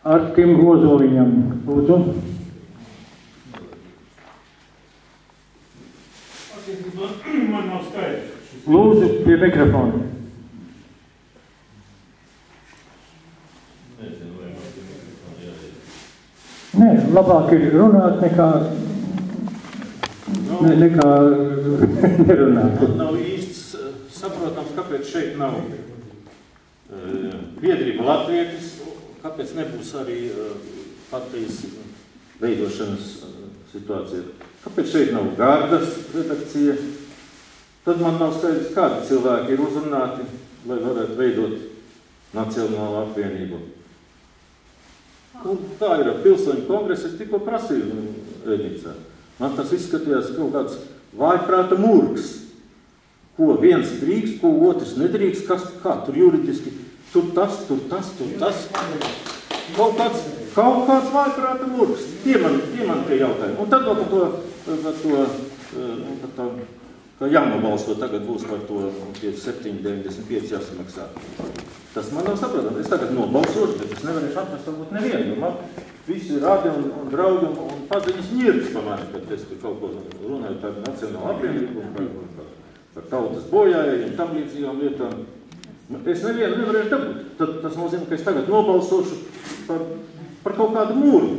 Artim Ozoliņam. Lūdzu. Man nav skaidrs. Lūdzu, pie mikrofona. Nē, labāk ir runāt nekā nerunāt. Man nav īsti saprotams, kāpēc šeit nav biedrība latvietis, kāpēc nebūs arī partijas veidošanas situācija. Kāpēc šeit nav Gardas redakcija? Tad man nav skaidrs, kādi cilvēki ir uzrunāti, lai varētu veidot Nacionālo apvienību. Un tā ir pilsoņu kongresa, es tikko prasīju Rēdnicā. Man tas izskatījās kaut kāds vājprāta murgs, ko viens drīkst, ko otrs nedrīkst, kā tur juridiski, tur tas. Kaut kāds vājprāta murgs. Tie man tie jautājumi. Un tad vēl par to, ka jānobalso tagad būs par to 7,95 jāsamaksā. Tas man nav saprotams. Es tagad nobalsošu, bet es nevarēšu atrast varbūt nevienu, jo man visi rādi un draugi un paziņas ņirds pa mani, kad es tur kaut ko runāju par Nacionālo apvienību un par tautas bojājiem, tam līdzīgām lietām. Es nevienu nevarēšu dabūt. Tad tas nozīmē, ka es tagad nobalsošu par kaut kādu mūru,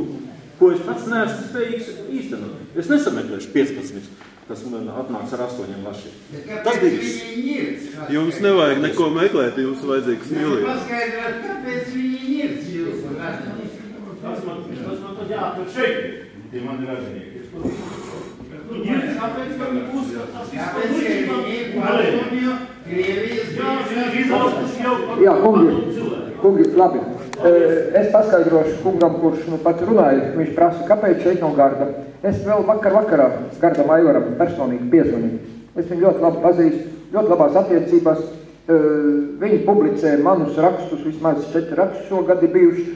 ko es pats neesmu spējīgs īstenot. Es nesameklēšu 15, kas man atnāks ar 8 lašiem. Tas bija viss. Jums nevajag neko meklēt, jums vajadzīgs mīlīt. Paskaidrāt, kāpēc viņi ņirds jūsu radinieki? Tas man tad jāatver šeit, tie mani radinieki. Kāpēc viņi uzskatās? Kāpēc viņi Valodņu, Krievijas biežā? Jā, kungi, labi. Es paskaidrošu kungam, kurš pat runāja, viņš prasa, kāpēc šeit nav Garda. Es vēl vakarā Gardam Aivaram personīgi piezvanīju. Es viņu ļoti labi pazīstu, ļoti labās attiecībās. Viņi publicē manus rakstus, vismaz 4 rakstus šogad ir bijuši,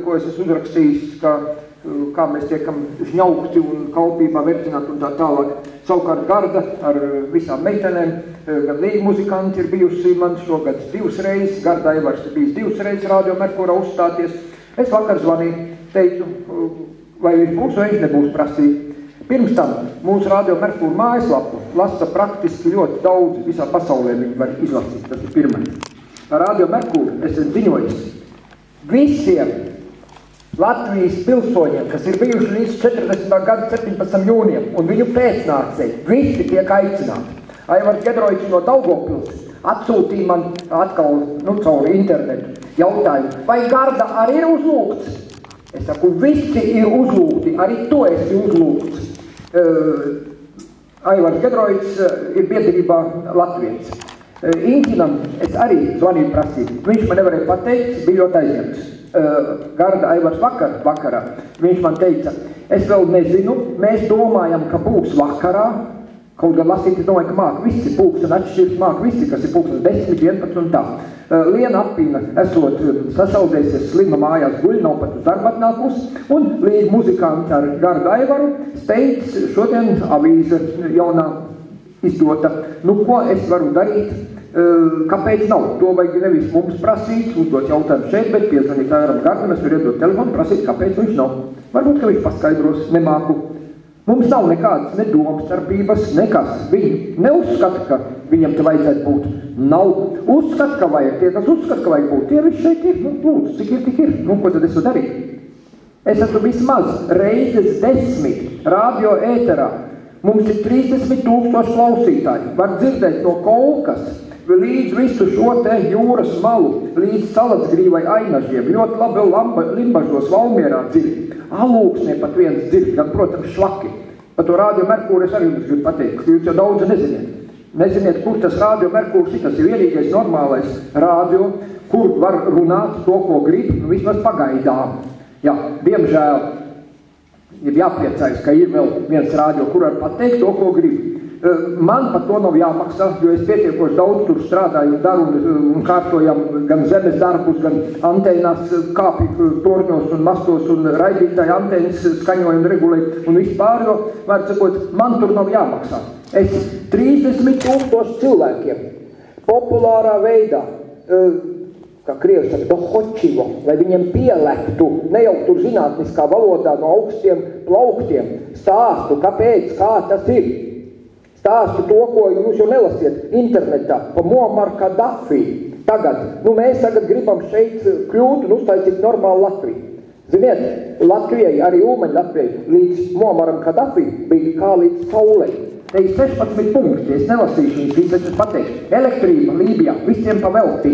ko es esmu uzrakstījis, kā mēs tiekam žņaukti un kalpībā vertināti un tā tālāk. Savukārt Garda ar visām meitenēm, gan līga muzikanti ir bijusi man šogad 2 reizes, Garda Aivars ir bijis 2 reizes Radio Merkurā uzstāties. Es vakar zvanīju, teicu, vai viņš būs vai viņš nebūs prasīt. Pirms tam mūsu Radio Merkura mājaslapu lasa praktiski ļoti daudz, visā pasaulē viņi var izlasīt, tas ir pirmais. Radio Merkura es esmu ziņojis visiem Latvijas pilsoņiem, kas ir bijuši līdz 40. gada 17. jūnijam, un viņu pēcnācēji, visi tiek aicināti. Aivars Gedrovičs no Daugavpils atsūtīja man atkal, caur internetu jautājumu, vai Garda arī ir uzlūgts? Es saku, visi ir uzlūgti, arī to esi uzlūgts. Aivars Gedrovičs ir biedrībā Latvijas. Inkinam es arī zvanīju prasīt. Viņš man nevarēja pateikt, bija ļoti aizņemts. Garda Aivars vakarā. Viņš man teica, es vēl nezinu, mēs domājam, ka būs vakarā, kaut gan lasīt, es domāju, ka māk visi pulksten atšķirs, māk visi, kas ir pulksten 10, 11 un tā. Liena Apina, esot sasaldēsies slima mājās guļ, nav pat uz darbu atnākus, un līdz muzikanti ar Gardu Aivaru steidz šodien avīze jaunā izdota. Ko es varu darīt? Kāpēc nav? To vajag nevis mums prasīt, uzdot jautājumu šeit, bet piezvanīt Aivaram Gardam, es varu iedot telefonu, prasīt, kāpēc viņš nav. Varbūt, ka viņš paskaidros, nemāku. Mums nav nekādas nedomstarpības, nekas. Viņi neuzskata, ka viņam te vajadzētu būt. Nav. Uzskata, ka vajag. Tie, kas uzskata, ka vajag būt, tie viņš šeit ir. Lūdzu, cik ir, tik ir. Ko tad es varu darīt? Es esmu vismaz reizes 10 radio ēterā. Mums ir 30,000 klausītāji. Var dzirdēt no Kolkas līdz visu šo te jūras malu, līdz Salatsgrīvai Ainažiem. Ļoti labi Limbažos, Valmierā dzird. Alūksnē pat viens dzird, gan, protams, švaki. Par to Radio Merkuru es arī jums gribu pateikt, ka jūs jau daudz neziniet. Neziniet, kur tas Radio Merkurs ir, tas ir vienīgais normālais radio, kur var runāt to, ko grib, vismaz pagaidām. Jā, diemžēl ir jāpriecājas, ka ir vēl viens radio, kur var pateikt to, ko grib. Man par to nav jāmaksā, jo es pietiekoši daudz tur strādāju un daru un kārtojam gan zemes darbus, gan antēnās kāpju torņos un mastos un raidītāju antēnas skaņojumu regulēt un vispār, jo, var sakot, man tur nav jāmaksā. Es 30,000 cilvēkiem populārā veidā, kā krievi saka, dohočivo, lai viņiem pielektu, ne jau tur zinātniskā valodā no augstiem plauktiem, stāstu, kāpēc, kā tas ir. Stāstu to, ko jūs jau nelasiet internetā, pa Muammaru Kadafī. Tagad, mēs tagad gribam šeit kļūt un uztaisīt normālu Latviju. Ziniet, Latvijai, arī Ulmaņa Latvijai, līdz Muammaram Kadafī bija kā līdz saulei. Te ir 16 punkti, es nelasīšu viņus, visas es pateikšu. Elektrība Lībijā, visiem paveltī.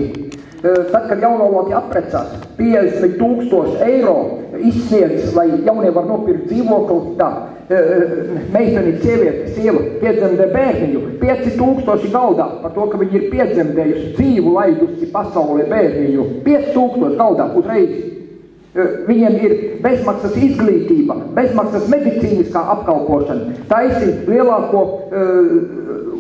Tad, kad jaunoloki apprecās, 50,000 eiro izsniedz, lai jaunie var nopirkt dzīvokli, tā, meiteni, sieva piedzemdē bērniņu, 5,000 galdā par to, ka viņi ir piedzemdējuši dzīvu laidusi pasaulē bērniņu, 5,000 galdā uzreiz. Viņiem ir bezmaksas izglītība, bezmaksas medicīniskā apkalpošana, taisi lielāko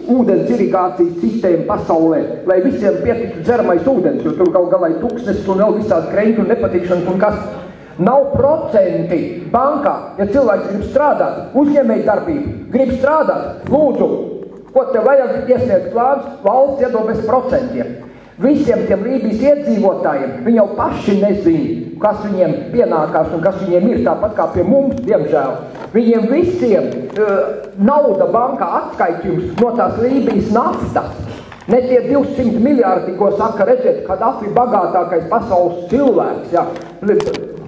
ūdens irigācijas sistēmu pasaulē, lai visiem pietiktu dzeramais ūdens, jo tur galā ir tūkstnesis un vēl visādi kreņķi un nepatikšanas un kas. Nav procenti bankā, ja cilvēks grib strādāt, uzņēmēji darbību, grib strādāt, lūdzu, ko te vajag iesniegt plāns, valsts iedod bez procentiem. Visiem tiem Lībijas iedzīvotājiem, viņi jau paši nezin, kas viņiem pienākās un kas viņiem ir, tāpat kā pie mums, diemžēl. Viņiem visiem nauda bankā atskaitījums no tās Lībijas naftas. Ne tie 200 miljārdi, ko saka, redziet, Kadafī bagātākais pasaules cilvēks, jā.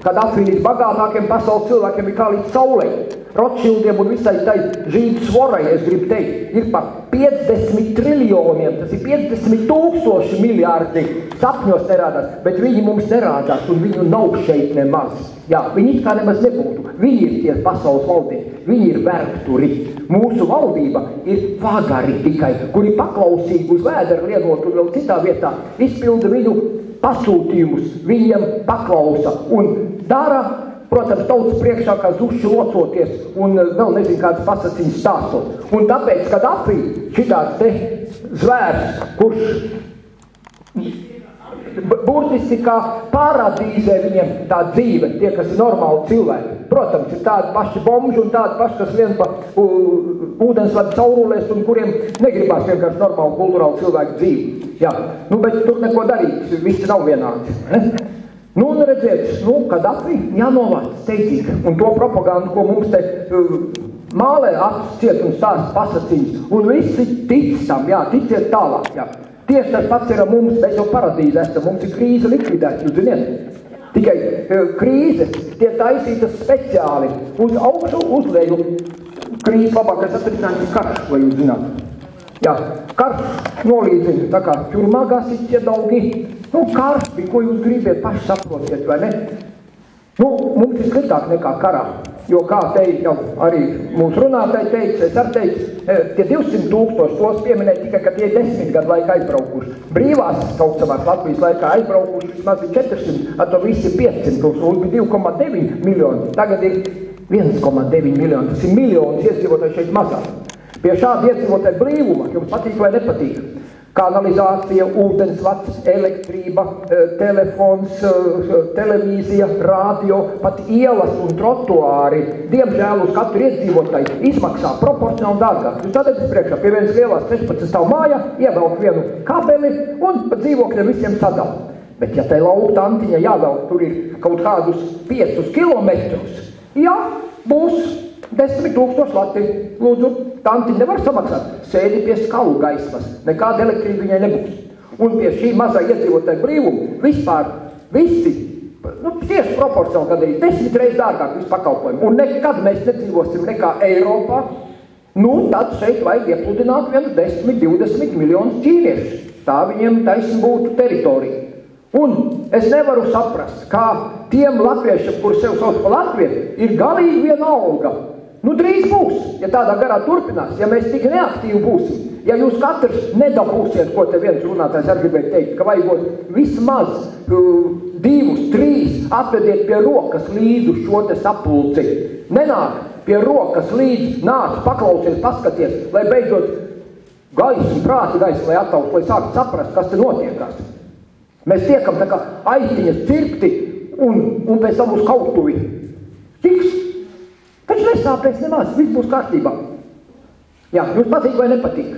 Kadafī līdz bagātākiem pasaules cilvēkiem ir kā līdz saulei. Rotšildiem un visai tai žīdu svorai, es gribu teikt, ir par 50 triljoniem, tas ir 50,000 miljārdi. Sapņos nerādās, bet viņi mums nerādās un viņu nav šeit nemaz. Jā, viņi it kā nemaz nebūtu. Viņi ir tie pasaules valdnieki, viņi ir vergturi. Mūsu valdība ir vagari tikai, kuri paklausīgi uz vēdera lienot un vēl citā vietā izpilda viņu pasūtījumus, viņiem paklausa un dara, protams, tautas priekšā kā zuši locoties un vēl nezinu kādas pasacīņas stāstot. Un tāpēc, kad Kadafī šitāds te zvērs, kurš burtiski kā paradīzē viņiem tā dzīve, tie, kas ir normāli cilvēki. Protams, ir tādi paši bomži un tādi paši, kas vien pa ūdensvadu caurulēs un kuriem negribās vienkārši normāli kulturāli cilvēku dzīvi. Jā, bet tur neko darīt, visi nav vienādi. Un redziet, Kadafī jānovāc steidzīgi. Un to propagandu, ko mums te mālē acis ciet un stāst pasacīs. Un visi tic tam, jā, ticiet tālāk, jā. Tieši tas pats ir mums, mēs jau paradīze esam, mums ir krīze likvidēta, jūs ziniet. Tikai krīzes tiek taisītas speciāli uz augšu, uz leju. Krīze labākais atrisinājums ir karš, lai jūs zināt. Jā, karš nolīdzina, tā kā ķurmā gāsīt iedaugi. Karš bija, ko jūs gribiet, paši saprotiet, vai ne? Mums ir sliktāk nekā karā, jo kā te jau arī mūsu runātāji teica, es arī teicu, tie 200,000 tos pieminēja tikai, ka tie 10 gadu laika aizbraukuši. Brīvās saucamās Latvijas laikā aizbraukuši vismaz 400, ar to visi 500,000, bija 2,9 miljoni, tagad ir 1,9 miljoni, tas ir miljonis iedzīvotāji šeit mazāk. Pie šāda iedzīvotāja brīvuma, jums patīk vai nepatīk, kanalizācija, ūdensvads, elektrība, telefons, televīzija, radio, pat ielas un trotuāri, diemžēl uz katru iedzīvotāju izmaksā proporcionāli dārgāk. Jūs tādēļ priekšā pie vienas lielās 16 stāv māja, ievelk vienu kabeli un pa dzīvokļiem visiem sadal. Bet ja tai lauka tantiņa jāvelk, tur ir kaut kādus 5 kilometrus, jā, būs 10,000 lati. Lūdzu, tantiņa nevar samaksāt. Sēdi pie skalu gaismas. Nekāda elektrība viņai nebūs. Un pie šī mazā iedzīvotāja brīvuma vispār visi, tieši proporcionāli gadījumi, 10 reizes dārgāk visu pakalpojumu. Un nekad mēs nedzīvosim nekā Eiropā. Tad šeit vajag iepludināt vienu 10-20 miljonus ķīniešu. Tā viņiem taisni būtu teritorija. Un es nevaru saprast, kā tiem latviešiem, kuri sev sauc par latviešu, ir galīgi viena alga. Drīz būs, ja tādā garā turpinās, ja mēs tik neaktīvi būsim. Ja jūs katrs nedabūsiet, ko te viens runātājs arī gribēja teikt, ka vajagot vismaz 2, 3 atvediet pie rokas līdzu šo te sapulci. Nenāk pie rokas līdz, nāc, paklausies, paskaties, lai beidzot gaisu, prāti gaisu, lai attaust, lai sākt saprast, kas te notiekās. Mēs tiekam tā kā aitiņas cirpti un pēc tam uz kautuvi. Tiks. Taču nesāpēs nemaz, viss būs kārtībā. Jā, jums patīk vai nepatīk?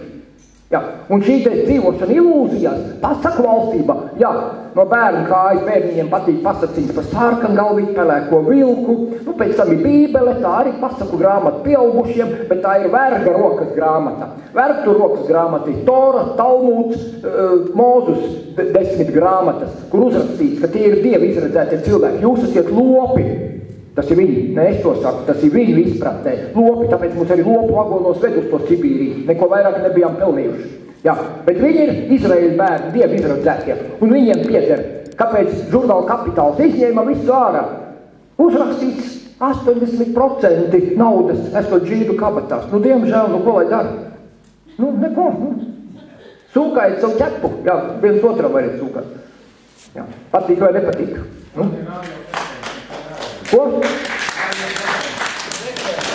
Jā, un šī te dzīvošana ilūzijas, pasaku valstība, jā, no bērnu kājas bērniņiem patīk pasacīt par sārkangalvīti, pelēko vilku, nu pēc tam ir bībele, tā arī pasaku grāmata pieaugušiem, bet tā ir verga rokas grāmata. Vergtu rokas grāmata ir Tora, Talmuds, Mūzus 10 grāmatas, kur uzrakstīts, ka tie ir Dievi izredzētie cilvēki, jūs esat lopi. Tas ir viņi, ne es to saku, tas ir viņu izpratnē. Lopi, tāpēc mums arī lopu vagonos ved uz to Sibīriju. Neko vairāk nebijām pelnījuši. Jā, bet viņi ir Izraēļa bērni, Dievi izradzētie. Un viņiem pieder, kāpēc žurnāla Kapitāls izņēma visu ārā. Uzrakstīts 80% naudas esot žīdu kabatās. Nu, diemžēl, nu, ko lai dara? Nu, neko. Sūkājiet savu ķepu. Jā, viens otram variet sūkāt. Jā, patīk vai nepatīk. Nu? Ko?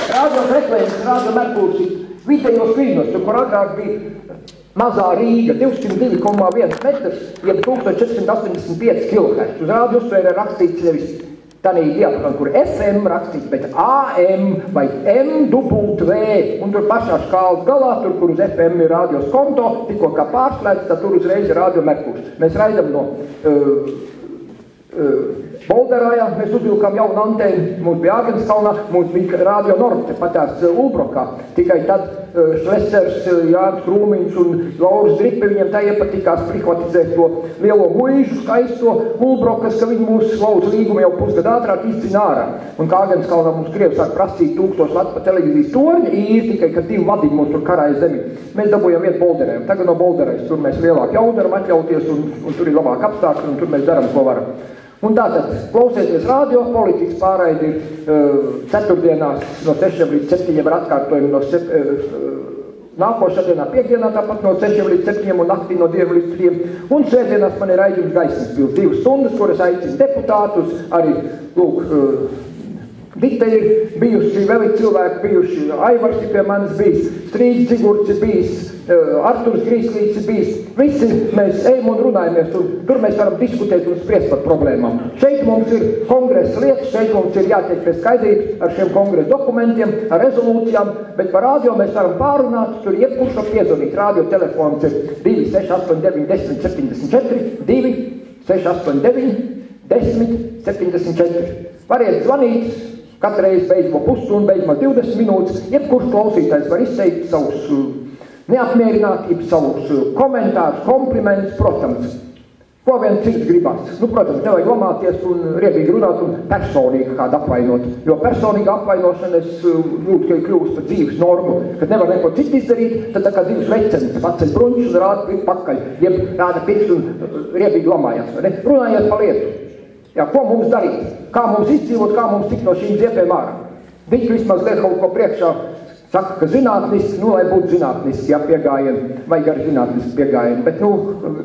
Rādio frekvences, Rādio Merkurs ir vidējos viļņos, kur agrāk bija mazā Rīga, 202,1 metrs, jeb 1485 kHz. Uz rādio uzsvēra rakstīts nevis tādā diapazonā, kur FM rakstīts, bet AM vai MW, un tur pašā škālas galā, tur, kur uz FM ir rādios konto, tikko kā pārslēdz, tad tur uzreiz ir Rādio Merkurs. Mēs raidam no Bolderājā, mēs uzvilkām jaunu antēnu, mums bija Āgenskalnā, mums bija Rādio Nord, patās Ulbrokā. Tikai tad Šlesers, Jānis Krūmiņš un Lauris Dripe, viņiem tā iepatikās privatizēt to lielo muižu skaisto Ulbrokas, ka viņi mūs lauzu līgumu jau pusgadu ātrāk izcina ārā. Un kā Āgenskalnā mums Krievi sāk prasīt 1000 latu pa televīzijas torņa, ir tikai, ka 2 vadiņi mums tur karāja zemi. Mēs dabūjam iet Bolderēm. Tagad no Bolderēs tur mēs lielāk jaudaram atļauties un tur ir labāk apstākļi un tur mēs daram, ko varam. Un tātad, klausieties rādio, politikas pārraidi ir ceturtdienās no 6 līdz 7 var atkārtojumi no nākošā dienā piekdienā, tāpat no 6 līdz 7 un naktī no 2 līdz 3. Un svētdienās man ir raidījums Gaismas pils 2 stundas, kuras aicinu deputātus, arī, lūk, Dikte ir bijuši, vēl ir cilvēki bijuši, Aivars ir pie manis bijis, Strīds Dzigurts ir bijis, Arturs Grīslīts ir bijis. Visi mēs ejam un runājamies, un tur mēs varam diskutēt un spriest par problēmām. Šeit mums ir kongresa lietas, šeit mums ir jātiek pie skaidrības ar šiem kongresa dokumentiem, ar rezolūcijām, bet par rādio mēs varam pārunāt, tur jebkurš var piezvanīt. Rādio telefons ir 2689 1074, 2689 1074. Variet zvanīt. Katreiz beidzamo pusstundu, beidzamo 20 minūtes, jebkurš klausītājs var izteikt savus neapmierinātības, savus komentārus, komplimentus, protams. Ko vien cits gribas. Nu, protams, nevajag lamāties un riebīgi runāt un personīgi kādu apvainot. Jo personīga apvainošana es jūtu, ka ir kļūst par dzīves normu, kad nevar neko citu izdarīt, tad tā kā divas vecenis paceļ bruņus un rāda pakaļ, jeb rāda pirkstu un riebīgi lamājās. Runājiet par lietu. Jā, ko mums darīt? Kā mums izdzīvot, kā mums tikt no šīm ziepēm ārā? Viņi vismaz liek kaut ko priekšā, saka, ka zinātniski, nu, lai būtu zinātniski, jā, piegājieni, vajag arī zinātniski piegājieni. Bet, nu,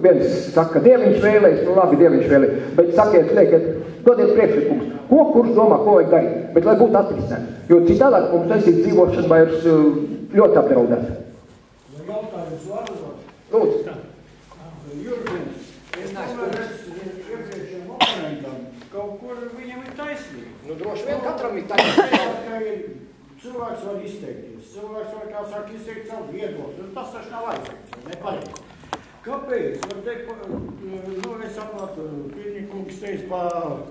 viens saka, ka Dieviņš vēlēs, nu, labi, Dieviņš vēlēs, bet sakiet, liekiet, dodiet priekšlikums, ko kurš domā, ko vajag darīt, bet lai būtu atrisināt. Jo citādāk mums esīt dzīvošana vairs ļoti apdraudēta. Jautājums var uzdot? Lūdzu. Jurgens, es domāju, iepriekšējiem oponentam kaut kur viņam ir taisnība. Nu, droši vien katram ir taisnība. Cilvēks var izteikties, cilvēks var, kā saka, izteikt savu viedokli, un tas taču nav aizsakts, nepareizi. Kāpēc? Var teikt, nu, es saprotu, Pirņikungs teica,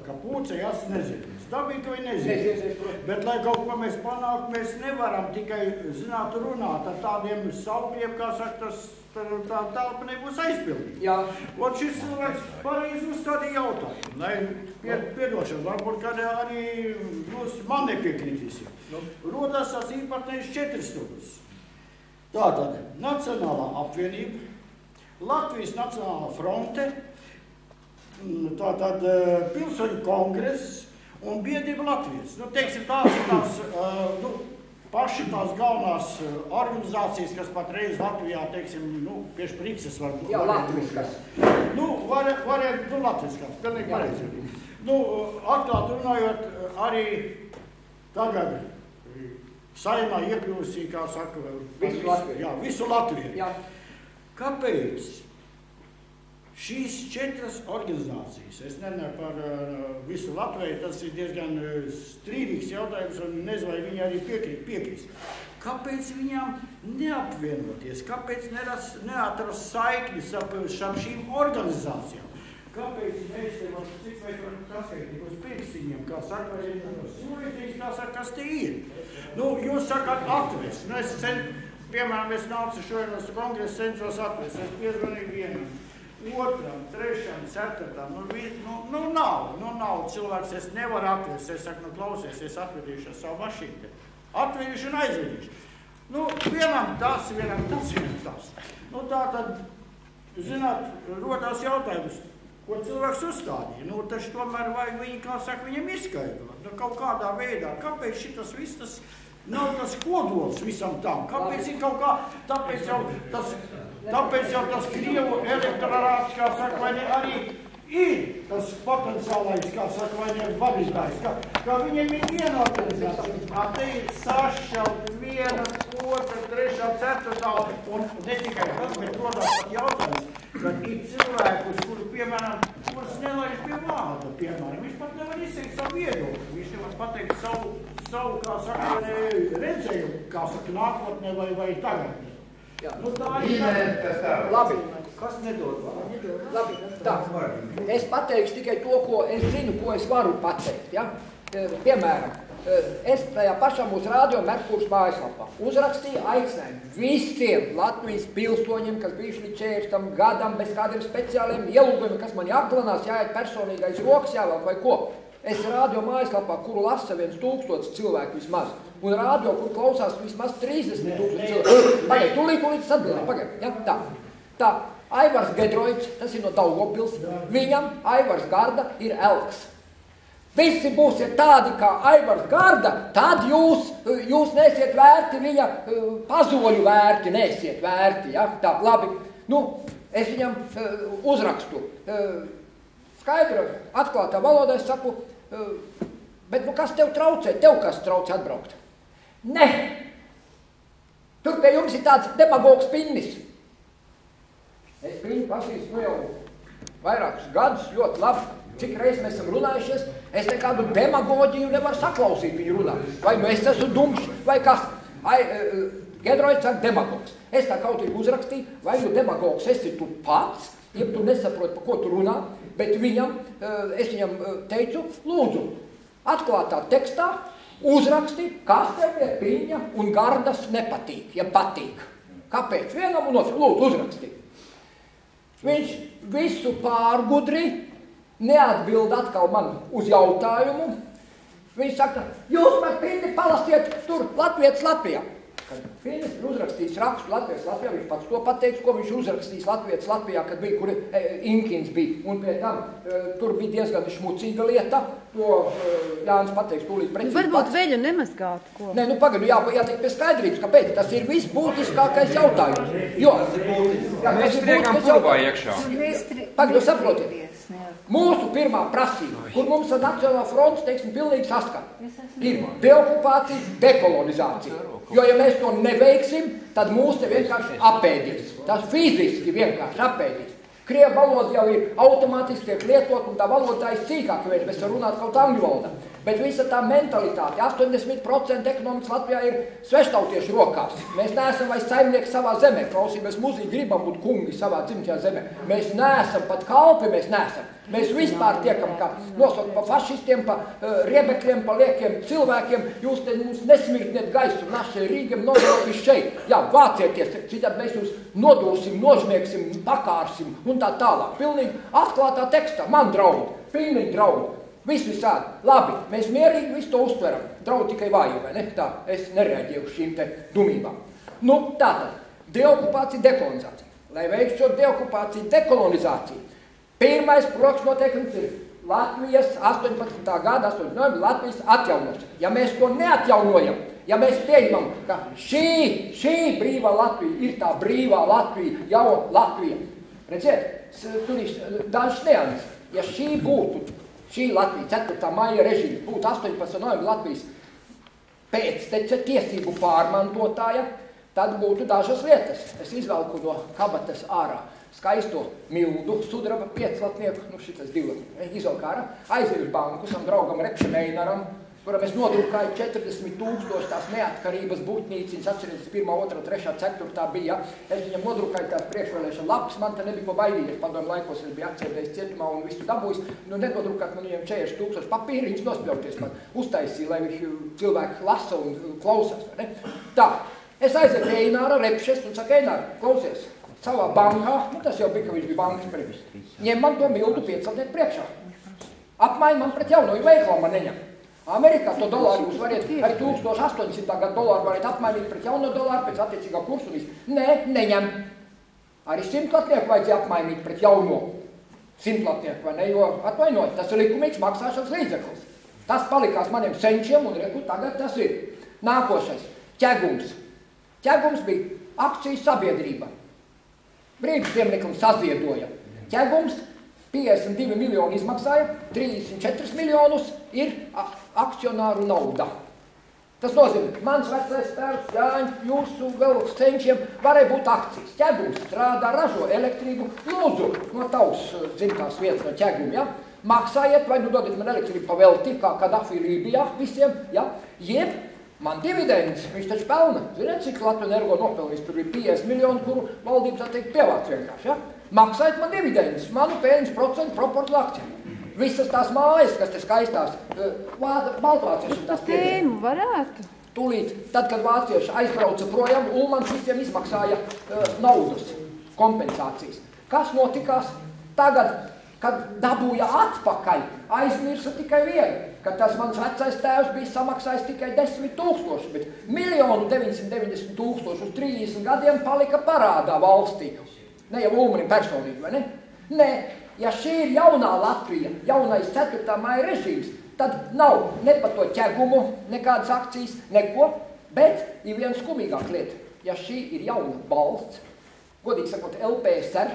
ka pūce, es nezinu. Dabīgi, ka viņi nezinu. Bet, lai kaut ko mēs panākt, mēs nevaram tikai zināt runāt ar tādiem saukļiem, kā saka, tā telpa nebūs aizpildīta. Jā. Un šis cilvēks pareizi uzstādīja jautājumu, lai piedošana, varbūt, kad arī jūs man nepiekritīsiet. Rodās tās īpatnējs 4 stundas. Tātad, Nacionālā apvienība, Latvijas Nacionālā fronte, tātad Pilsoņu kongress un biedrība Latvijas. Nu, teiksim, tās paši tās galvenās organizācijas, kas patreiz Latvijā, teiksim, nu, pieši Prikses var... Jā, latviskas. Nu, latviskas, pilnīgi pareizi. Nu, atklāt runājot, arī tagad Saimā iekļūsī, kā saka, visu Latviju. Jā, visu Latviju. Jā. Kāpēc šīs 4 organizācijas, es nerunāju par visu Latviju, tas ir diezgan strīdīgs jautājums un nezinu, vai viņi arī piekrist. Kāpēc viņām neapvienoties? Kāpēc neatrast saiknis ap šīm organizācijām? Kāpēc mēs te varam, cik mēs varam saskaitīt uz pirkstiņiem, kā saka, vai simulīcijas, kā saka, kas te ir? Nu, jūs sakāt atvest. Nu, piemēram, es nācu šodien uz kongresu, censos atvest. Es piezvanīju vienam, otram, trešam, ceturtam. Nu, nav cilvēks, es nevaru atvest. Es saku, nu, klausies, es atvedīšu ar savu mašīnu. Atvedīšu un aizvedīšu. Nu, vienam tas. Nu, tā tad, zināt, rodās jautājums. Ko cilvēks uzstādīja? Nu, taču tomēr vajag viņi, kā saka, viņam izskaidrot. Nu, kaut kādā veidā. Kāpēc šitas viss tas nav tas kodols visam tam? Kāpēc ir kaut kā, tāpēc jau tas Krievu elektorāts, kā saka, vai ne, arī ir tas potenciālais, kā saka, vai ne, vadītājs, kā viņiem ir vienoties. Te ir sašķelt viena, otra, trešā, ceturtā, un ne tikai tas, bet rodās pat jautājums, kad ir cilvēkus, kuru, piemēram, kurus nelaiž pie vārda, piemēram, viņš pat nevar izteikt savu viedokli, viņš nevar pateikt savu, kā saka, redzējumu, kā saka, nākotnē vai tagadnē. Nu, tā ir Labi. Kas nedod? Labi, tā. Es pateikšu tikai to, ko es zinu, ko es varu pateikt. Ja? Piemēram, es tajā pašam uz Radio Merkurs mājaslapā uzrakstīju aicinājumu visiem Latvijas pilsoņiem, kas bijuši līdz 40 gadam bez kādiem speciāliem ielūgumiem, kas man jāklanās, jāiet personīgais rokas, jāvēl vai ko. Es radio mājaslapā, kuru lasa 1000 cilvēku vismaz, un radio, kur klausās vismaz 30,000 cilvēku. Pagaid, tūlīt atbildē, pagaid, ja? Tā. Aivars Gedroits, tas ir no Daugavpils, viņam Aivars Garda ir elks. Visi būsiet tādi kā Aivars Garda, tad jūs neesiet vērti viņa pazoļu vērti, neesiet vērti, ja? Tā, labi. Nu, es viņam uzrakstu. Skaidra, atklātā valodā es saku, bet nu kas tev traucē? Tev kas traucē atbraukt? Ne! Tur pie jums ir tāds demagogs pinnis. Es viņu pazīstu nu jau vairākus gadus ļoti labi, cik reiz mēs esam runājušies, es nekādu demagoģiju nevaru saklausīt viņu runā. Vai nu es esmu dumšs, vai kas. Gedroits saka demagogs. Es tā kautīgi uzrakstīju, vai nu demagogs esi tu pats, ja tu nesaproti, pa ko tu runā, bet es viņam teicu, lūdzu, atklātā tekstā uzraksti, kas tev pie Piņa un Gardas nepatīk, ja patīk. Kāpēc? Vienam un otru, lūdzu, uzraksti. Viņš visu pārgudri neatbild atkal man uz jautājumu. Viņš saka, jūs man Piņi palasiet tur Latvijas Latvijā. Kad Piņas ir uzrakstījis rakstu Latvijas Latvijā, viņš pats to pateiks, ko viņš uzrakstījis Latvijas Latvijā, kad bija, kur Inkins bija. Un pie tam tur bija diezgan šmucīga lieta, to Jānis pateiks tūlīt precīzi. Varbūt veļu nemazgāt, ko? Nē, nu pagadu, jātiek pie skaidrības, kāpēc? Tas ir visbūtiskākais jautājums. Jo, mēs striekam purvā iekšā. Pagadu, saprotiet. Mūsu pirmā prasība, kur mums ar Nacionālā fronts, teiksim, pilnīgi saskat, ir deokupācija, dekolonizācija. Jo, ja mēs to neveiksim, tad mūs te vienkārši apēdīs. Tas fiziski vienkārši apēdīs. Krievu valoda jau ir automātiski tiek lietot, un tā valoda ir sīkāk, jo mēs varam runāt kaut angļu valodā. Bet visa tā mentalitāte, 80% ekonomikas Latvijā ir sveštautiešu rokās. Mēs neesam vairs saimnieki savā zemē, klausīmies mūzīgi, gribam būt kungi savā dzimtajā zemē. Mēs neesam pat kalpi, mēs neesam. Mēs vispār tiekam kā nosaukt pa fašistiem, pa riebekļiem, pa liekiem cilvēkiem. Jūs te mums nesmirtniet gaisu, našai Rīgam nodokļus šeit. Jā, vācieties, citādi mēs jūs nodūsim, nožmieksim, pakārsim un tā tālāk. Pilnīgi atklātā tekstā. Man draudi, pilnīgi draudi. Viss visādi. Labi, mēs mierīgi visu to uztveram. Draudi tikai vāji, vai ne? Tā, es nereaģēju uz šīm te dumībām. Nu, tātad, deokupācija, dekolonizācija. Lai veiktu šo deokupāciju, dekolonizāciju, pirmais priekšnoteikums ir Latvijas 18. gada 8. novembra Latvijas atjaunošana. Ja mēs to neatjaunojam, ja mēs pieņemam, ka šī brīvā Latvija ir tā brīvā Latvija, jau Latvija. Redziet, tur ir dažs neanis. Ja šī Latvija 4. maija režīma būtu 18. novembra Latvijas pēctece tiesību pārmantotāja, tad būtu dažas lietas. Es izvelku no kabatas ārā skaisto mildu, sudraba 5 latnieku, nu šitas 2 izvelku ārā, aizēju uz banku, sam draugam Repšemeinaram, kuram es nodrukāju 40,000 tās neatkarības buļķnīciņas, atcerieties, 1, 2, 3, 4 bija. Es viņam nodrukāju tās priekšvēlēšana lapas, man te nebija ko baidīties. Padomu laikos es biju atcēdējis cietumā un visu dabūjis. Nu, nedodrukāt man viņam 40,000 papīri, viņš nospļauties man uztaisīja, lai cilvēki lasa un klausās. Ne? Tā, es aizēju pie Eināra Repšes un saku, Einār, klausies, savā bankā, nu tas jau bija, ka viņš bija bankas priekš. Ņem man to mildu 5 priekšā. Apmaiņ man pret jauno, jo veiklā man neņem. Amerikā to dolāru jūs variet, arī 1800. gadu dolāru variet apmainīt pret jauno dolāru pēc attiecīgā kursu un visu. Nē, neņem. Arī 100 latnieku vajadzēja apmainīt pret jauno 100 latnieku, vai ne, jo atvainojiet, tas ir likumīgs maksāšanas līdzeklis. Tas palikās maniem senčiem un reku, tagad tas ir. Nākošais, ķegums. Ķegums bija akcijas sabiedrība. Brīvības pieminiekam saziedoja. Ķegums 52 miljoni izmaksāja, 34 miljonus ir akcionāru nauda. Tas nozīmē, ka mans vecais tēvs, Jāņi, jūsu vēl senčiem varēja būt akcijas. Ķegums strādā, ražo elektrību, lūdzu, no tavs dzimtās vietas no ķeguma, ja? Maksājiet, vai nu dodiet man elektrību pavelti, kā Kadafi Lībijā visiem, ja? Jeb man dividendus, viņš taču pelna. Ziniet, cik Latvijas Energo nopelnīs? Tur ir 50 miljoni, kuru valdība, tā teikt, pievāc vienkārši, ja? Maksājiet man dividendus, manu peļņas procentu proportu akcijām. Visas tās mājas, kas te skaistās, baltvācieši tās piedēļ. Tēmu varētu. Tūlīt, tad, kad vācieši aizbrauca projām, Ulmans visiem izmaksāja naudas, kompensācijas. Kas notikās tagad, kad dabūja atpakaļ, aizmirsa tikai vienu, ka tas mans vecais tēvs bija samaksājis tikai 10,000, bet 1,990,000 uz 30 gadiem palika parādā valstī. Ne jau Ulmanim personīgi, vai ne? Nē, ja šī ir jaunā Latvija, jaunais 4. maija režīms, tad nav ne par to ķegumu, nekādas akcijas, neko, bet ir viena skumīgāka lieta. Ja šī ir jauna valsts, godīgi sakot, LPSR,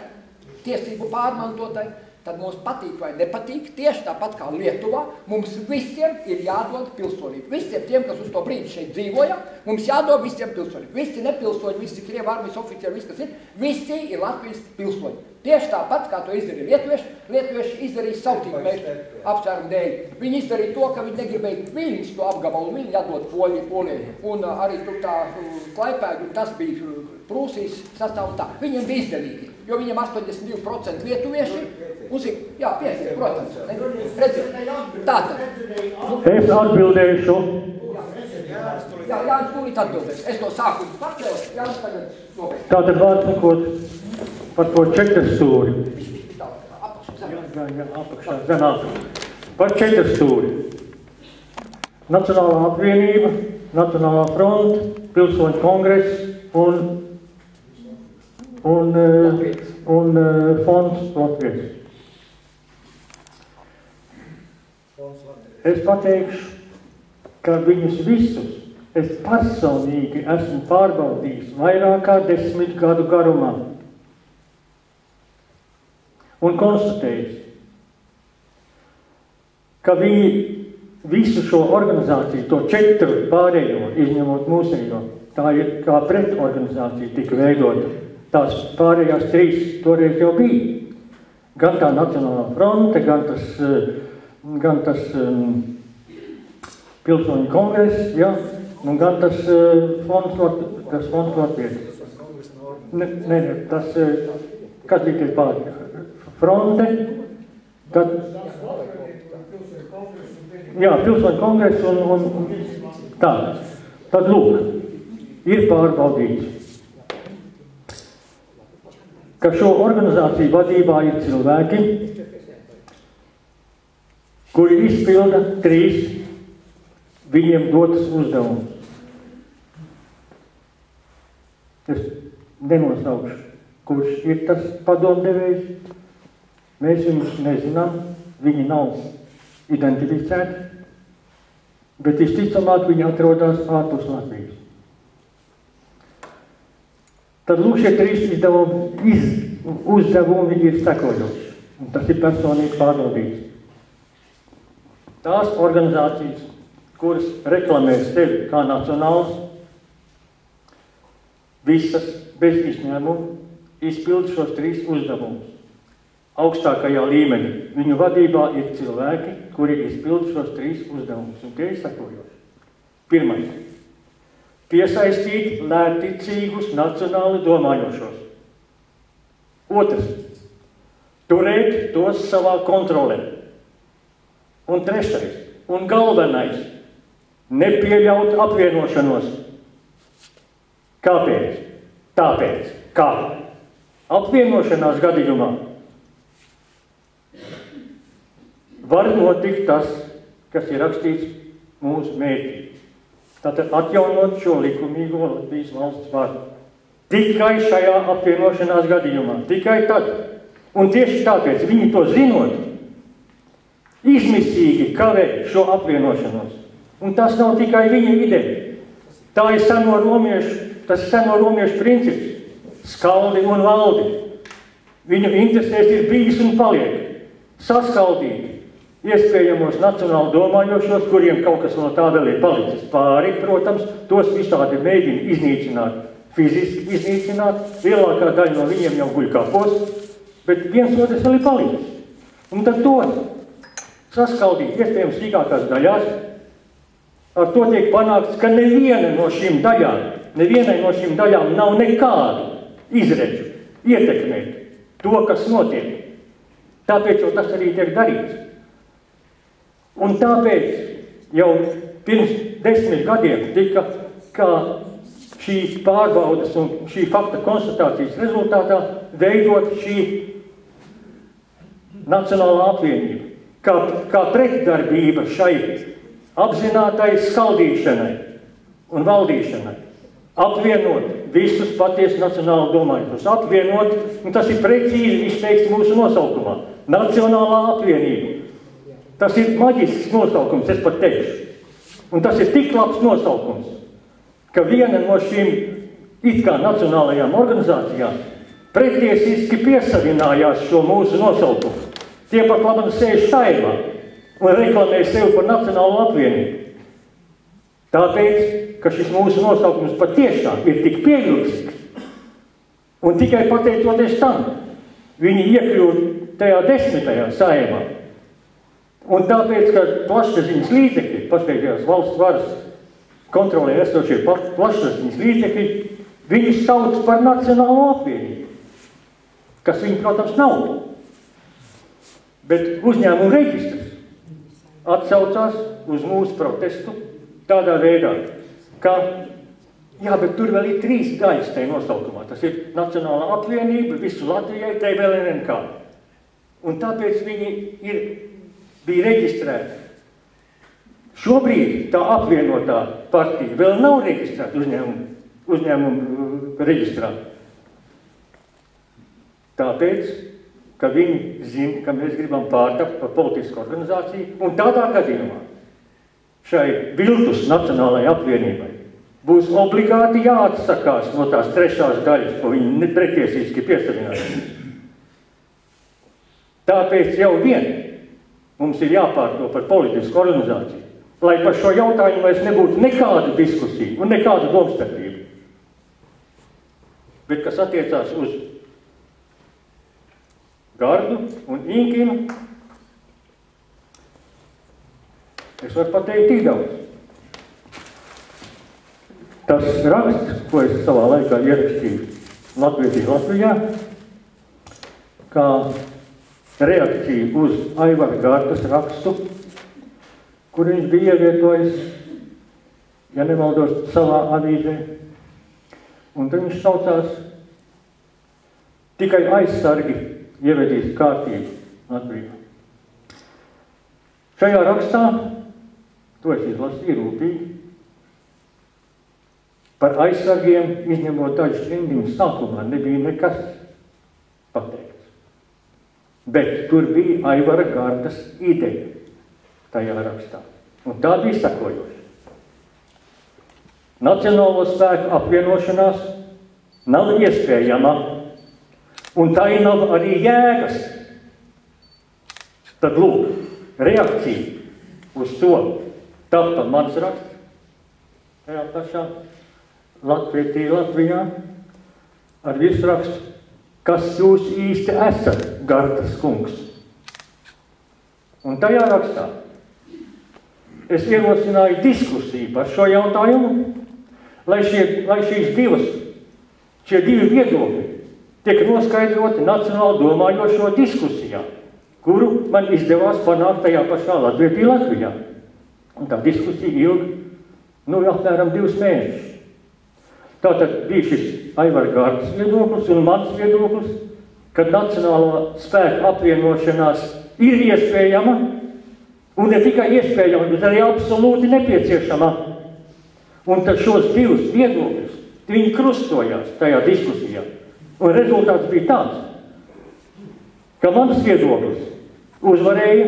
tiesību pārmantotai, tad mums patīk vai nepatīk, tieši tāpat kā Lietuvā, mums visiem ir jādod pilsonība. Visiem tiem, kas uz to brīdi šeit dzīvoja, mums jādod visiem pilsonība. Visi nepilsoņi, visi Krievu armijas oficiāli, visi, kas ir, visi ir Latvijas pilsoņi. Tieši tāpat, kā to izdarīja lietuvieši, lietuvieši izdarīja sautību mērķu apsvērumu dēļ. Viņi izdarīja to, ka viņi negribēja Viļņas to apgabalu, viņi atdot Polijai. Un arī tur tā Klaipēda, tas bija Prūsijas sastāv un tā. Viņiem bija izdevīgi, jo viņiem 82% lietuvieši uzsīk, jā, piesiet, protams, ne? Redziet, tātad. Es atbildēšu. Jā, Jānis tūlīt atbildēs. Es no sākuma pakļaus, Jānis tagad nobeidz. Tātad vārds sakot par to 4 stūri. Jā, apakšā, zem apakšā. Par 4 stūri. Nacionālā apvienība, Nacionālā fronte, Pilsoņu kongress un fonds Latvijas. Es pateikšu, ka viņus visus es personīgi esmu pārbaudījis vairāk kā 10 gadu garumā un konstatējis, ka viņi visu šo organizāciju, to 4 pārējo, izņemot mūsējo, tā ir kā pretorganizācija tika veidota. Tās pārējās 3 toreiz jau bija. Gan tā Nacionālā fronte, gan tas Pilsoņu kongress, ja, un gan tas fonds Latvijas. Ne, tas, kas bija tie pārējie? Fronte, tad, jā, Pilsoņu kongress un tā. Tad lūk, ir pārbaudīts, ka šo organizāciju vadībā ir cilvēki, kuri izpilda 3 viņiem dotas uzdevumus. Es nenosaukšu, kurš ir tas padomdevējs. Mēs viņus nezinām, viņi nav identificēti, bet visticamāk viņi atrodas ārpus Latvijas. Tad lūk, šie 3 uzdevumi ir sekojoši, un tas ir personīgi pārbaudīts. Tās organizācijas, kuras reklamē sevi kā nacionāls, visas bez izņēmuma izpild šos 3 uzdevumus. augstākajā līmenī. Viņu vadībā ir cilvēki, kuri izpild šos 3 uzdevumus, un tie ir sakojoši. Pirmais. Piesaistīt lētticīgus nacionāli domājošos. Otrs. Turēt tos savā kontrolē. Un trešais. Un galvenais. Nepieļaut apvienošanos. Kāpēc? Tāpēc. Kā? Apvienošanās gadījumā var notikt tas, kas ir rakstīts mūsu mērķī. Tātad atjaunot šo likumīgo Latvijas valsts varu. Tikai šajā apvienošanās gadījumā. Tikai tad. Un tieši tāpēc viņi to zinot, izmisīgi kavē šo apvienošanos. Un tas nav tikai viņa ideja. Tā ir seno romiešu princips. Skaldi un valdi. Viņu interesēs ir bijis un paliek. Saskaldīt iespējamos nacionāli domājošos, kuriem kaut kas no tā vēl ir palicis pāri, protams, tos visādi mēģina iznīcināt, fiziski iznīcināt, lielākā daļa no viņiem jau guļ kapos, bet viens otrs vēl ir palicis. Un tad to saskaldīt iespējams sīkākās daļās, ar to tiek panākts, ka nevienai no šīm daļām nav nekādu izredzu ietekmēt to, kas notiek. Tāpēc jau tas arī tiek darīts. Un tāpēc jau pirms 10 gadiem tika, kā šīs pārbaudas un šī fakta konstatācijas rezultātā veidot šī Nacionālā apvienība, kā pretdarbība šai apzinātai skaldīšanai un valdīšanai. Apvienot visus patiesi nacionāli domājumus. Apvienot, un tas ir precīzi izteikts mūsu nosaukumā. Nacionālā apvienība. Tas ir maģisks nosaukums, es pat teikšu. Un tas ir tik labs nosaukums, ka viena no šīm it kā nacionālajām organizācijām pretiesiski piesavinājās šo mūsu nosaukumu. Tie pat labam sēž Saeimā un reklamē sevi par Nacionālo apvienību. Tāpēc, ka šis mūsu nosaukums patiešām ir tik pievilcīgs, un tikai pateicoties tam, viņi iekļūt tajā 10. Saeimā. Un tāpēc, ka plašsaziņas līdzekļi, pašreizējās valsts varas kontrolē esošie plašsaziņas līdzekļi, viņus sauc par Nacionālo apvienību, kas viņi, protams, nav. Bet uzņēmuma reģistrs atsaucās uz mūsu protestu tādā veidā, ka, jā, bet tur vēl ir 3 daļas tajā nosaukumā. Tas ir Nacionālā apvienība, visu Latvijai, tai vēl ir nekā. Un tāpēc viņi bija reģistrēti. Šobrīd tā apvienotā partija vēl nav reģistrēta uzņēmumu reģistrā. Tāpēc, ka viņi zina, ka mēs gribam pārtapt par politisku organizāciju, un tādā gadījumā šai viltus Nacionālajai apvienībai būs obligāti jāatsakās no tās 3. daļas, ko viņi pretiesiski piesavinājās. Tāpēc jau mums ir jāpārto par politisku organizāciju, lai par šo jautājumu vairs nebūtu nekāda diskusija un nekāda domstarpība. Bet kas attiecās uz Gardu un Inkinu, es varu pateikt tik daudz. Tas raksts, ko es savā laikā ierakstīju Latvijā, kā reakcija uz Aivara Gardas rakstu, kur viņš bija ievietojis, ja nemaldos, savā avīzē. Un tad viņš saucās tikai aizsargi ievedīs kārtību Latvijā. Šajā rakstā, to es izlasīju rūpīgi, par aizsargiem, izņemot dažas rindiņas sākumā, nebija nekas pateikts. Bet tur bija Aivara Gardas ideja tajā rakstā. Un tā bija sakojoša. Nacionālo spēku apvienošanās nav iespējama, un tā nav arī jēgas. Tad lūk, reakcija uz to tapta mans raksts tajā pašā Latvijā ar virsrakstu, kas jūs īsti esat, Gartas kungs. Un tajā rakstā es ierosināju diskusiju par šo jautājumu, lai šie divi viedokļi tiek noskaidroti nacionāli domājošo diskusijā, kuru man izdevās panākt tajā pašā Latvijā. Un tā diskusija ilga, apmēram 2 mēnešus. Tātad bija šis Aivara Gardas viedoklis un mans viedoklis, ka nacionālo spēku apvienošanās ir iespējama, un ne tikai iespējama, bet arī absolūti nepieciešama. Un tad šos divus viedokļus, viņi krustojās tajā diskusijā. Un rezultāts bija tāds, ka mans viedoklis uzvarēja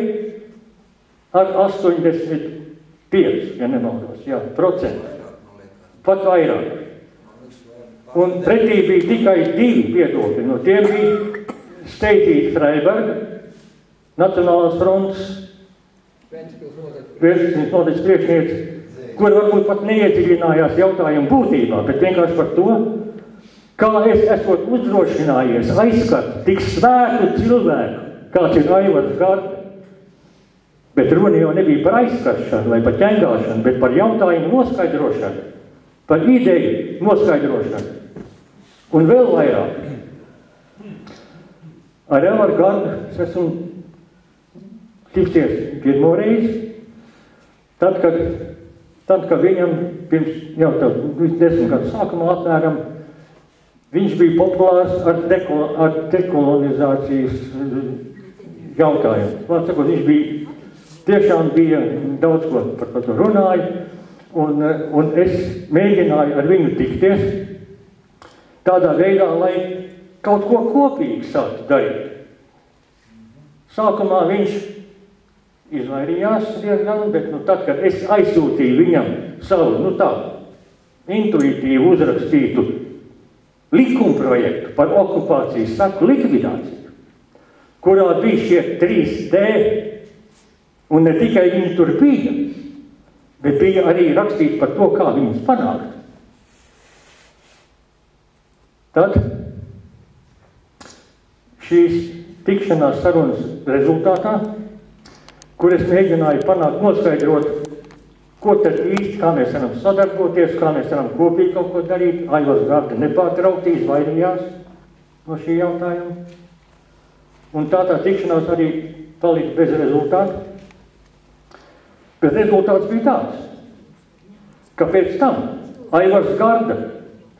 ar 85, ja nemaldos, procentu. Pat vairāk. Un pretī bija tikai 2 viedokļi. No tiem bija Steitīta Freiberga, Nacionālās frontes nodaļas priekšniece, kur varbūt pat neiedziļinājās jautājumu būtībā, bet vienkārši par to, kā es esot uzdrošinājies aizskart tik svētu cilvēku, kāds ir Aivars Garda. Bet runa jau nebija par aizskaršanu vai par ķengāšanu, bet par jautājumu noskaidrošanu, par ideju noskaidrošanu. Un vēl vairāk. Ar Aivaru Gardu es esmu ticies pirmo reizi, tad, kad viņam pirms jau 10 gadu sākumā apmēram, viņš bija populārs ar dekolonizācijas jautājumu. Man sakot, viņš tiešām bija daudz ko par to runāja, un es mēģināju ar viņu tikties tādā veidā, lai kaut ko kopīgi sāktu darīt. Sākumā viņš izvairījās diezgan, bet tad, kad es aizsūtīju viņam savu, intuitīvu uzrakstītu likumprojektu par okupācijas seku likvidāciju, kurā bija šie 3D, un ne tikai viņi tur bija, bet bija arī rakstīts par to, kā viņus panākt. Tad šīs tikšanās sarunas rezultātā, kur es mēģināju panākt, noskaidrot, ko tad īsti, kā mēs varam sadarboties, kā mēs varam kopīgi kaut ko darīt. Aivars Garda nepārtraukti izvairījās no šī jautājuma. Un tā tikšanās arī palika bez rezultātu. Bet rezultāts bija tāds, ka pēc tam Aivars Garda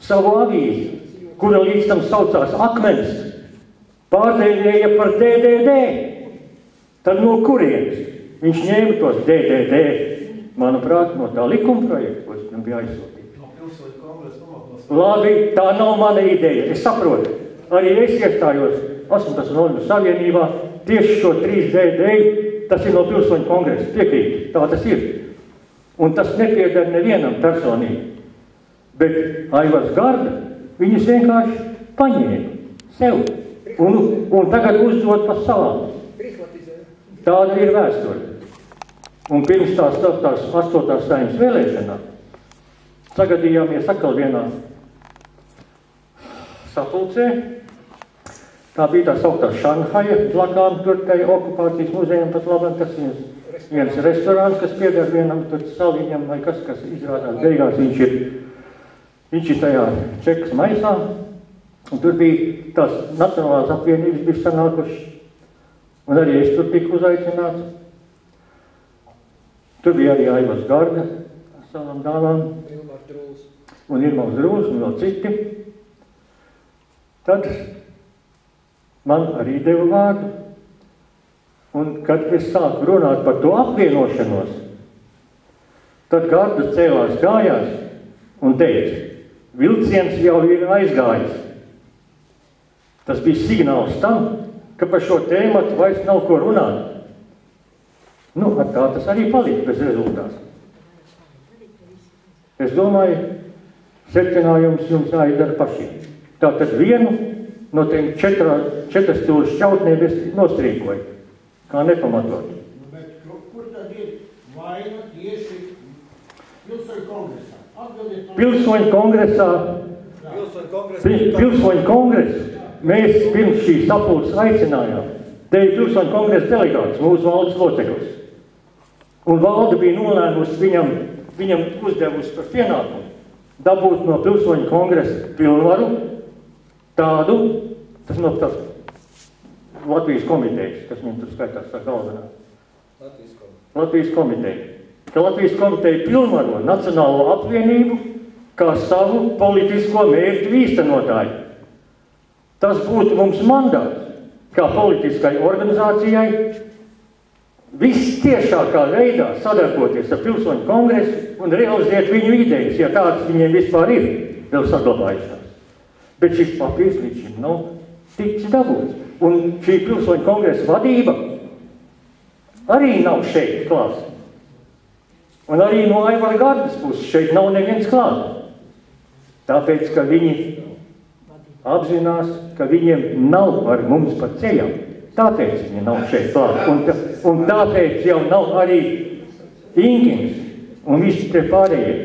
savu avīzi, kura līdz tam saucās Akmens, pārdēļēja par DDD. Tad no kurienes viņš ņēma tos DDD, manuprāt, no tā likumprojekta, ko viņam bija aizsūtīts. Labi, tā nav mana ideja, es saprotu. Arī es iestājos 18 Noviembre savienībā tieši šo 3DD, tas ir no Pilsoņu kongresa, piekrīt, tā tas ir. Un tas nepieder nevienam personīgi. Bet Aivars Garda viņus vienkārši paņēma sev un tagad uzdod pa savām. Tāda ir vēsture. Un pirms tās 8. Saeimas vēlēšanā sagadījāmies atkal vienā sapulcē. Tā bija tā sauktā Šanhaja blakām, tur tai okupācijas muzejam pat labam, tas viens restorāns, kas pieder vienam tur saliņam vai kas izrādās beigās, viņš ir tajā Čekas maisā, un tur bija tās Nacionālās apvienības bija sanākušas, un arī es tur tiku uzaicināts. Tur bija arī Aivars Garda ar savām dāvām, un Irmals Drūls un vēl citi. Tad man arī deva vārdu, un kad es sāku runāt par to apvienošanos, tad Garda cēlās kājās un teica, vilciens jau ir aizgājis. Tas bija signāls tam, ka par šo tēmatu vairs nav ko runāt. Ar tā tas arī palika bez rezultāts. Es domāju, secinājums jums jāizdara pašiem. Tātad vienu no tiem 4 stūru šķautnēm es nostrīkoju, kā nepamatot. Bet kur tad ir vaina tieši Pilsoņu kongresā? Pilsoņu kongresā. Pilsoņu kongress. mēs pirms šīs sapulces aicinājām. Te ir pilsoņu kongresa delegāts, mūsu valdes loceklis. Un valde bija nolēmusi viņam uzdevusi par pienākumu dabūt no pilsoņu kongresa pilnvaru tādu, tas no tas Latvijas komitejas, kas viņam tur skaitās tā galvenā. Latvijas komiteja. Ka Latvijas komiteja pilnvaro Nacionālo apvienību kā savu politisko mērķu īstenotāju. Tas būtu mums mandāts, kā politiskai organizācijai, vistiešākā veidā sadarboties ar pilsoņu kongresu un realizēt viņu idejas, ja tādas viņiem vispār ir vēl saglabājušās. Bet šis papīrs līdz šim nav ticis dabūts. Un šī pilsoņu kongresa vadība arī nav šeit klāts. Un arī no Aivara Gardas puses šeit nav neviens klāt. Tāpēc, ka viņi apzinās, ka viņiem nav ar mums pa ceļam. Tāpēc viņi nav šeit klāt. Un tāpēc jau nav arī Inkins un visi tie pārējie.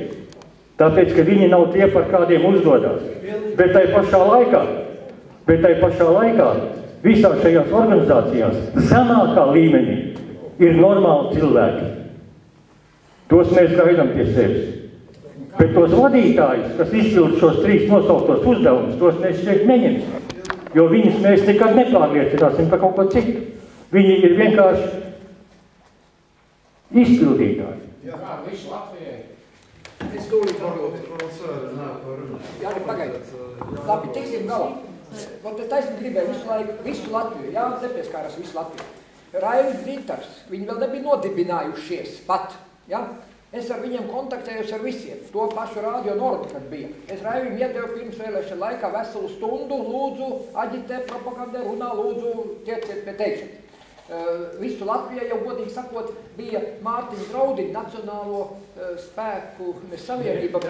Tāpēc, ka viņi nav tie, par kādiem uzdodās. Bet tai pašā laikā visās šajās organizācijās zemākā līmenī ir normāli cilvēki. Tos mēs gaidām pie sevis. Bet tos vadītājus, kas izpild šos 3 nosauktos uzdevumus, tos mēs šeit neņemsim. Jo viņus mēs nekad nepārliecināsim par kaut ko citu. Viņi ir vienkārši izpildītāji. Jā, kā visu Latvijai. Es tūlīt Jā, pagaidāt. Labi, tiksim galā. Es taisni gribēju visu Latviju. Jā, nepieskāras visu Latviju. Raivis Dzintars, viņi vēl nebija nodibinājušies pat. Ja? Es ar viņiem kontaktējos ar visiem. To pašu Radio Nordu, kad bija. Es Raivim iedevu pirms vēlēšana laikā veselu stundu, lūdzu, aģitē, propagandē, runā, lūdzu, tieciet pie teikšanas. Visu Latvijai jau, godīgi sakot, bija Mārtiņa Draudiņa Nacionālo spēku savienība.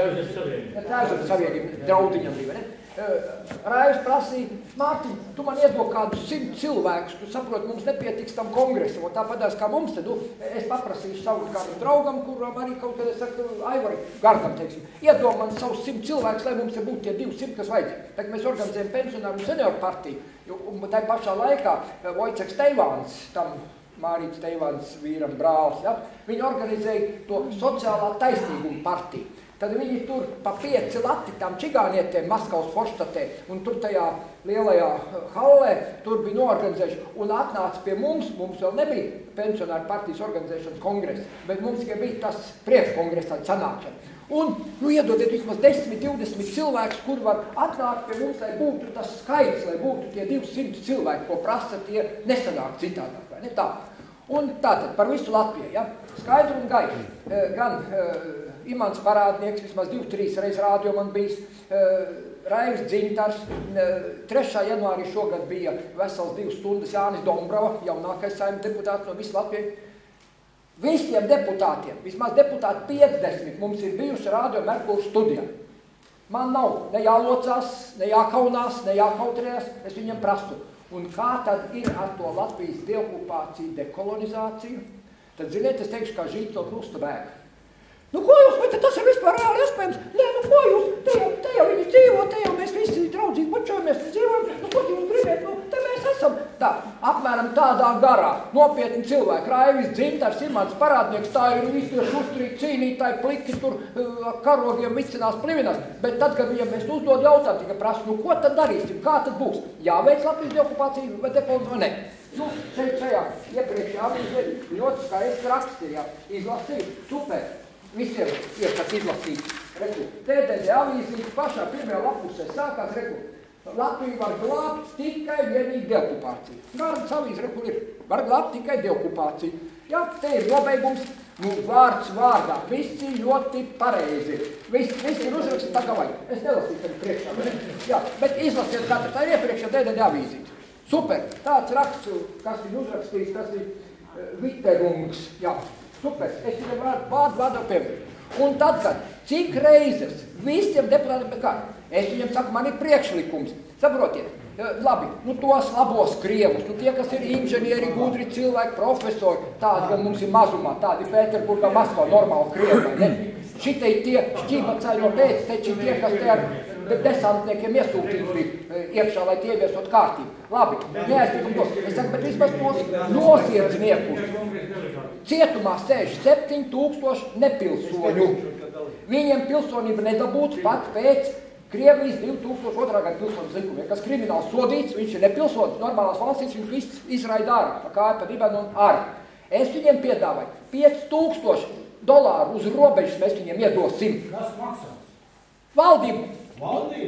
Savienība Draudiņam bija, ne? Raivis prasīja, Mārtiņ, tu man iedod kādu 100 cilvēkus, tu saproti, mums nepietiks tam kongresam, un tāpatās kā mums, tad es paprasīšu savu kādu draugam, kuram arī kaut kad es saku, Aivari Gardam, teiksim, iedod man savus 100 cilvēkus, lai mums būtu tie 200, kas vajadzīgi. Tad mēs organizējam pensionāru un senioru partiju, un tai pašā laikā Vojceks Teivāns, tam Mārīts Teivāns vīram brālis, ja, viņi organizēja to sociālā taisnīguma partiju. Tad viņi tur pa 5 lati tam čigānietēm Maskavas forštatē un tur tajā lielajā hallē tur bija noorganizējuši un atnāca pie mums vēl nebija pensionāru partijas organizēšanas kongresa, bet mums tikai bija tas priekškongresa sanākšana. Un, iedodiet vismaz 10-20 cilvēkus, kur var atnākt pie mums, lai būtu tas skaits, lai būtu tie 200 cilvēki, ko prasa tie nesanāk citādāk, vai ne tā? Un tātad par visu Latviju, ja? Skaidru un gaišu, gan Imants Parādnieks, vismaz 2-3 reizes rādio man bijis, Raivis Dzintars, 3. janvārī šogad bija vesels 2 stundas Jānis Dombrava, jaunākais saimnes deputāts no visu Latviju. Visiem deputātiem, vismaz deputāti 50 mums ir bijuši Rādio Merkūras studijā. Man nav ne jālocās, ne jākaunās, ne jākautrējās, es viņam prastu. Un kā tad ir ar to Latvijas deokupāciju, dekolonizāciju? Tad, ziniet, es teikšu, kā žīt no krusta bēga. Nu, ko jūs, vai tas ir vispār reāli iespējams? Nē, nu, ko jūs, te jau viņi dzīvo, te jau mēs visi draudzīgi bučojamies, dzīvojam, nu, ko jūs gribiet, nu, te mēs esam. Tā, apmēram tādā garā, nopietni cilvēki, Raivis Dzintars, Imants Parādnieks, tā ir visi tie šustrīgi cīnītāji, pliki tur karogiem vicinās, plivinās. Bet tad, kad viņam mēs uzdod jautājumu, tikai prasa, nu, ko tad darīsim, kā tad būs? Jāveic Latvijas deokupācija vai dekolonizācija vai ne? Nu, šajā iepriekšējā avīzē ļoti skaisti rakstīja, izlasīja, super. Visiem ir tas izlasīt. Reku, TTD avīzīt pašā pirmajā lapusē sākās, reku, Latviju var glābt tikai vienīgi deokupācija. Gardas avīze, reku, ir, var glābt tikai deokupācija. Jā, te ir nobeigums, nu, vārds vārdā, visi ļoti pareizi. Visi ir uzrakstīt tā kā vajag. Es nelasīju tevi priekšā, bet, jā, bet izlasiet katru, tā ir iepriekšā TTD avīzīt. Super, tāds raksts, kas ir uzrakstījis, tas ir Viterungs, jā. Super, es viņam vārdu piemēru. Un tad, kad cik reizes visiem deputātiem pēc kā, es viņam saku, man ir priekšlikums. Saprotiet, labi, nu tos labos krievus, nu tie, kas ir inženieri, gudri cilvēki, profesori, tādi gan mums ir mazumā, tādi Pēterburgā, Maskavā, normāli krievi, vai ne? Šitai tie šķībacaļo pēcteči, tie, kas te ar desantniekiem iesūtīts bija iekšā, lai tie ieviesot kārtību. Labi, neaiztiekam tos. Es saku, bet vismaz tos nosiedzniekus. Cietumā sēž 7000 nepilsoņu. Viņiem pilsonība nedabūts pat pēc Krievijas 2002. Gada pilsonas likumiem, kas krimināls sodīts, viņš ir nepilsonis, normālās valstīs viņš viss izraida ārā, pa kāju, pa dibenu un ārā. Es viņiem piedāvāju $5000 uz robežas mēs viņiem iedosim. Kas maksās? Valdība.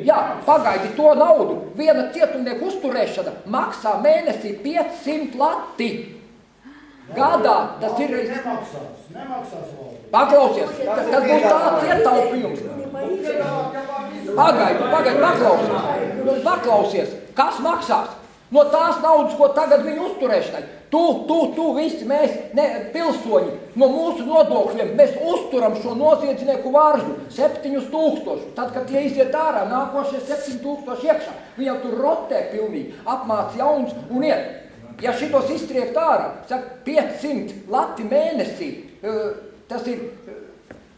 Jā, pagaidi to naudu. Viena cietumnieku uzturēšana maksā mēnesī 500 lati. Gadā tas ir... Nemaksās valdība. Paklausies, tad būs tāds ietaupījums. Pagaidi, paklausies. Kas maksās? No tās naudas, ko tagad viņu uzturēšanai. Tu, visi mēs, pilsoņi, no mūsu nodokļiem, mēs uzturam šo noziedznieku varžu 7000. Tad, kad tie iziet ārā, nākošie 7000 iekšā. Viņam tur rotē pilnīgi, apmāc jauns un iet. Ja šitos iztriekt ārā, saka, 500 lati mēnesī, tas ir,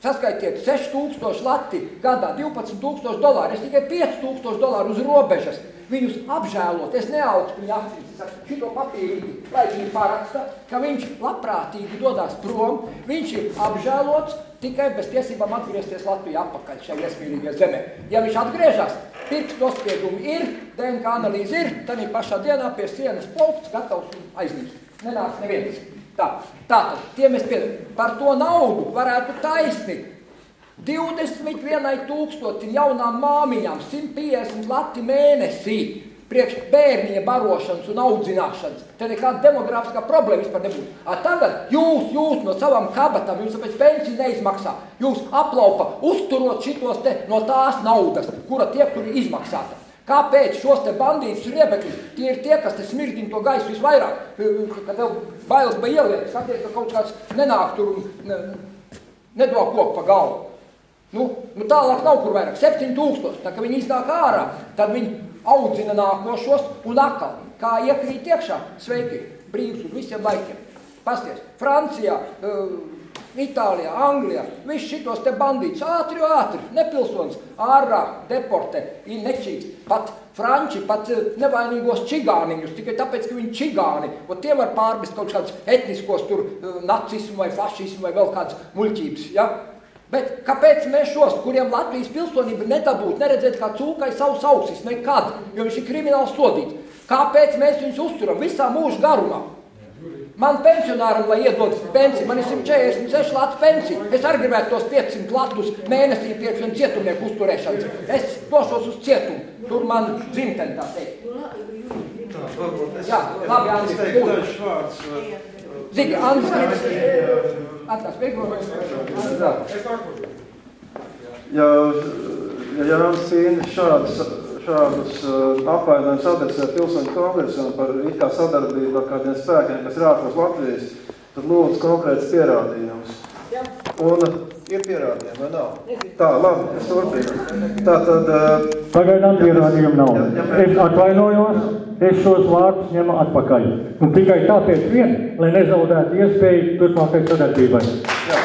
saskaitiet, 6000 lati gadā, $12,000, es tikai $5000 uz robežas. Viņus apžēlot, es neaugstu viņa acīs, es saku, šito papīrīti, lai viņi paraksta, ka viņš labprātīgi dodās prom, viņš ir apžēlots tikai bez tiesībām atgriezties Latvijā atpakaļ šai iesmīlīgajā zemē. Ja viņš atgriežas, pirkstu nospiedumi ir, DNK analīze ir, tad ir pašā dienā pie sienas plaukts, gatavs un aizmirst. Nenāks neviens. Tātad, tie mēs piedod. Par to naudu varētu taisni 21,000 jaunām māmiņām, 150 lati mēnesī, priekš bērniem barošanas un audzināšanas. Te nekāda demografiskā problēma vispār nebūtu. Tagad jūs no savām kabatām, jums pēc pensiju neizmaksā. Jūs aplaupa uzturot šitos te no tās naudas, kura tiek tur izmaksāta. Kāpēc šos te bandītus riebekļus? Tie ir tie, kas te smirdina to gaisu visvairāk. Kad tev bailes pa ieliet, skaties, ka kaut kāds nenāk tur un nedod koku pa galvu. Tālāk nav kur vairāk, 7000. Tā, ka viņi iznāk ārā, tad viņi audzina nākošos un atkal. Kā iekrīt iekšā? Sveiki, brīvs un visiem laikiem. Pasties, Francijā, Itālijā, Anglijā, viss šitos te bandītus, ātri, nepilsonis, ārā, deporte, ir nečīts. Pat franči, pat nevainīgos čigāniņus, tikai tāpēc, ka viņi čigāni, un tie var pārbist kaut kādus etniskos tur nacismu vai fašismu vai vēl kādas muļķības, ja? Bet kāpēc mēs šos, kuriem Latvijas pilsonība nedabūt, neredzēt kā cūkai savus ausis, nekad, jo viņš ir krimināls sodīts? Kāpēc mēs viņus uzturam visā mūža garumā? Man pensionāram, lai iedod pensiju, man ir 146 latu pensiju. Es arī gribētu tos 500 latus mēnesī priekš vien cietumnieku uzturēšanas. Es došos uz cietumu. Tur man dzimteni tā teikt. Jā, labi, Andris. Es teiktu dažs vārds. Zigi, Andris, atnās, Ja Jānis Cīnis šādus apvainojumus adresē pilsoņu kongresam par it kā sadarbību ar kādiem spēkiem, kas ir ārpus Latvijas, tad lūdzu konkrēts pierādījums. Un ir pierādījumi, vai nav? Tā, labi, es turpinu. Tātad... Pagaidām pierādījumu nav. Es atvainojos, es šos vārdus ņemu atpakaļ. Un tikai tāpēc vien, lai nezaudētu iespēju turpmākai sadarbībai. Jā.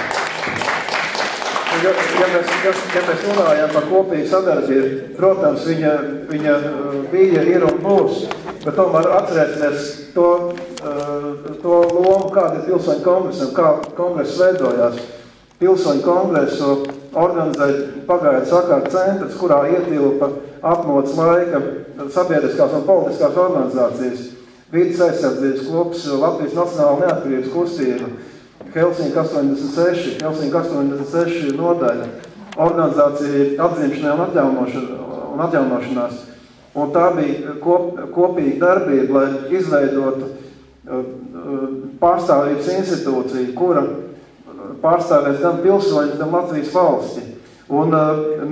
Ja mēs runājam par kopīgu sadarbību, protams, viņa bija, ir un būs, bet tomēr atcerēsimies to lomu, kāda ir pilsoņu kongresam, kā kongress veidojās. Pilsoņu kongresu organizēja pagaidu sakārt centrs, kurā ietilpa apmodas laika sabiedriskās un politiskās organizācijas, vides aizsardzības klubs, Latvijas Nacionāla neatkarības kustība, Helsinki 86 nodaļa, organizācija apdzimšanai un atjaunošanās. Un tā bija kopīga darbība, lai izveidotu pārstāvības institūciju, kura pārstāvēs gan pilsoņus, gan Latvijas valsti. Un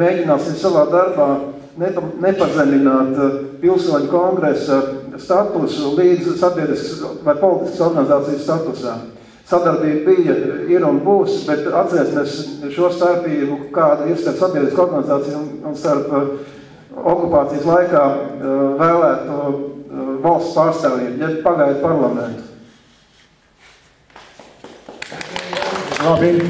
mēģināsim savā darbā nepazemināt pilsoņu kongresa statusu līdz sabiedriskas vai politiskas organizācijas statusā. Sadarbība bija, ir un būs, bet atcerēsimies šo starpību, kāda ir starp sabiedrisku organizāciju un starp okupācijas laikā vēlēto valsts pārstāvību, ja pagaidu parlamentu. Labi.